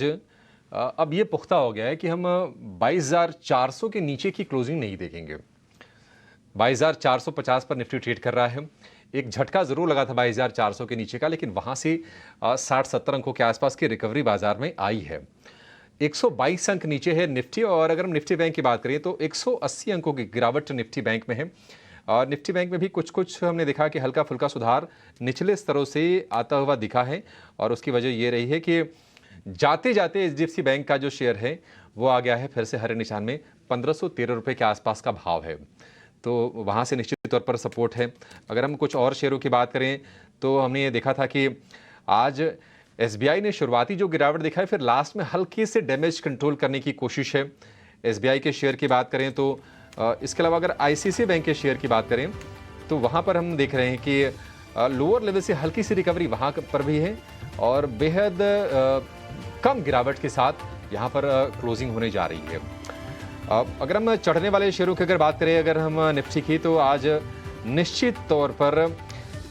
अब ये पुख्ता हो गया है कि हम 22,400 के नीचे की क्लोजिंग नहीं देखेंगे। 22,450 पर निफ्टी ट्रेड कर रहा है। एक झटका जरूर लगा था 22,400 के नीचे का, लेकिन वहां से 60-70 अंकों के आसपास की रिकवरी बाजार में आई है। 122 अंक नीचे है निफ्टी, और अगर हम निफ्टी बैंक की बात करें तो 180 अंकों की गिरावट निफ्टी बैंक में है। और निफ्टी बैंक में भी कुछ हमने देखा कि हल्का फुल्का सुधार निचले स्तरों से आता हुआ दिखा है, और उसकी वजह ये रही है कि जाते जाते एचडीएफसी बैंक का जो शेयर है वो आ गया है फिर से हरे निशान में। 1513 रुपये के आसपास का भाव है, तो वहाँ से निश्चित तौर पर सपोर्ट है। अगर हम कुछ और शेयरों की बात करें तो हमने ये देखा था कि आज एसबीआई ने शुरुआती जो गिरावट दिखाई, फिर लास्ट में हल्के से डैमेज कंट्रोल करने की कोशिश है। एसबीआई के शेयर की बात करें तो इसके अलावा अगर आईसीआईसीआई बैंक के शेयर की बात करें तो वहाँ पर हम देख रहे हैं कि लोअर लेवल से हल्की सी रिकवरी वहाँ पर भी है, और बेहद कम गिरावट के साथ यहाँ पर क्लोजिंग होने जा रही है। अगर हम चढ़ने वाले शेयरों की अगर बात करें, अगर हम निफ्टी की, तो आज निश्चित तौर पर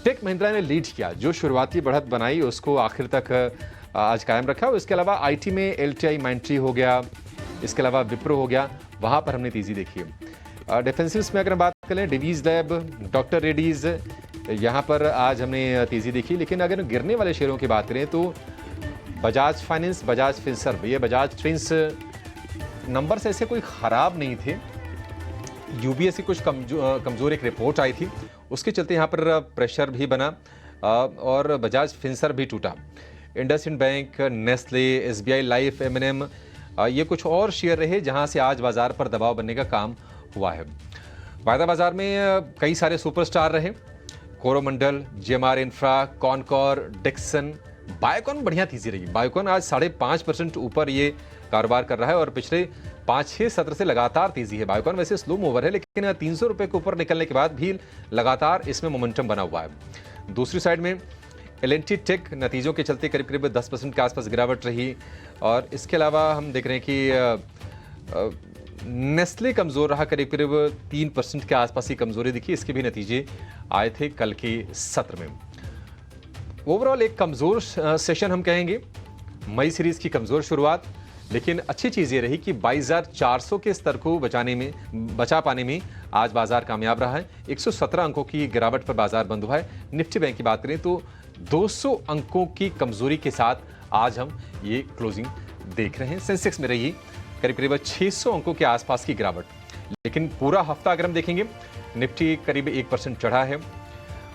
टेक महिंद्रा ने लीड किया। जो शुरुआती बढ़त बनाई उसको आखिर तक आज कायम रखा। इसके अलावा आईटी में एलटीआई माइंट्री हो गया, इसके अलावा विप्रो हो गया, वहाँ पर हमने तेज़ी देखी है। डिफेंसिव्स में अगर हम बात करें, डिवीज लैब, डॉक्टर रेड्डीज, यहाँ पर आज हमने तेज़ी देखी। लेकिन अगर गिरने वाले शेयरों की बात करें तो बजाज फाइनेंस, बजाज फिनसर्व, ये बजाज फिंस नंबर्स ऐसे कोई ख़राब नहीं थे। यूबीएस की कुछ कमज़ोर एक रिपोर्ट आई थी, उसके चलते यहाँ पर प्रेशर भी बना और बजाज फिनसर्व भी टूटा। इंडसइंड बैंक, नेस्ले, एसबीआई लाइफ, एमएनएम, ये कुछ और शेयर रहे जहाँ से आज बाजार पर दबाव बनने का काम हुआ है। वायदा बाजार में कई सारे सुपरस्टार रहे। कोरोमंडल, जेएमआर इंफ्रा, कॉनकॉर, डिक्सन, बायोकॉन बढ़िया तेजी रही। बायोकॉन आज 5.5% ऊपर ये कारोबार कर रहा है, और पिछले 5-6 सत्र से लगातार तेजी है। बायोकॉन वैसे स्लो मूवर है, लेकिन 300 रुपये के ऊपर निकलने के बाद भी लगातार इसमें मोमेंटम बना हुआ है। दूसरी साइड में एलएनटी टेक नतीजों के चलते करीब 10% के आसपास गिरावट रही, और इसके अलावा हम देख रहे हैं कि नेस्ले कमज़ोर रहा, करीब 3% के आसपास की कमज़ोरी दिखी। इसके भी नतीजे आए थे कल के सत्र में। ओवरऑल एक कमज़ोर सेशन हम कहेंगे, मई सीरीज़ की कमज़ोर शुरुआत, लेकिन अच्छी चीज़ ये रही कि 22,400 के स्तर को बचा पाने में आज बाजार कामयाब रहा है। 117 अंकों की गिरावट पर बाजार बंद हुआ है। निफ्टी बैंक की बात करें तो 200 अंकों की कमज़ोरी के साथ आज हम ये क्लोजिंग देख रहे हैं। सेंसेक्स में रही करीब 600 अंकों के आसपास की गिरावट, लेकिन पूरा हफ्ता अगर हम देखेंगे, निफ्टी करीब 1% चढ़ा है,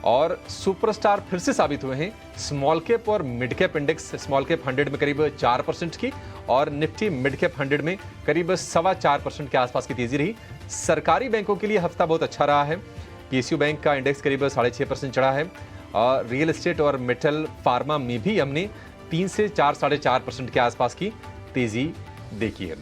और सुपरस्टार फिर से साबित हुए हैं। स्मॉल कैप और mid cap index, small cap 100 में करीब 4% की, और निफ्टी मिड कैप 100 में करीब 4.25% के आसपास की तेजी रही। सरकारी बैंकों के लिए हफ्ता बहुत अच्छा रहा है। पीएसयू बैंक का इंडेक्स करीब 6.5% चढ़ा है, और रियल एस्टेट और मेटल फार्मा में भी हमने 3 से 4, 4.5% के आसपास की तेजी देखी है।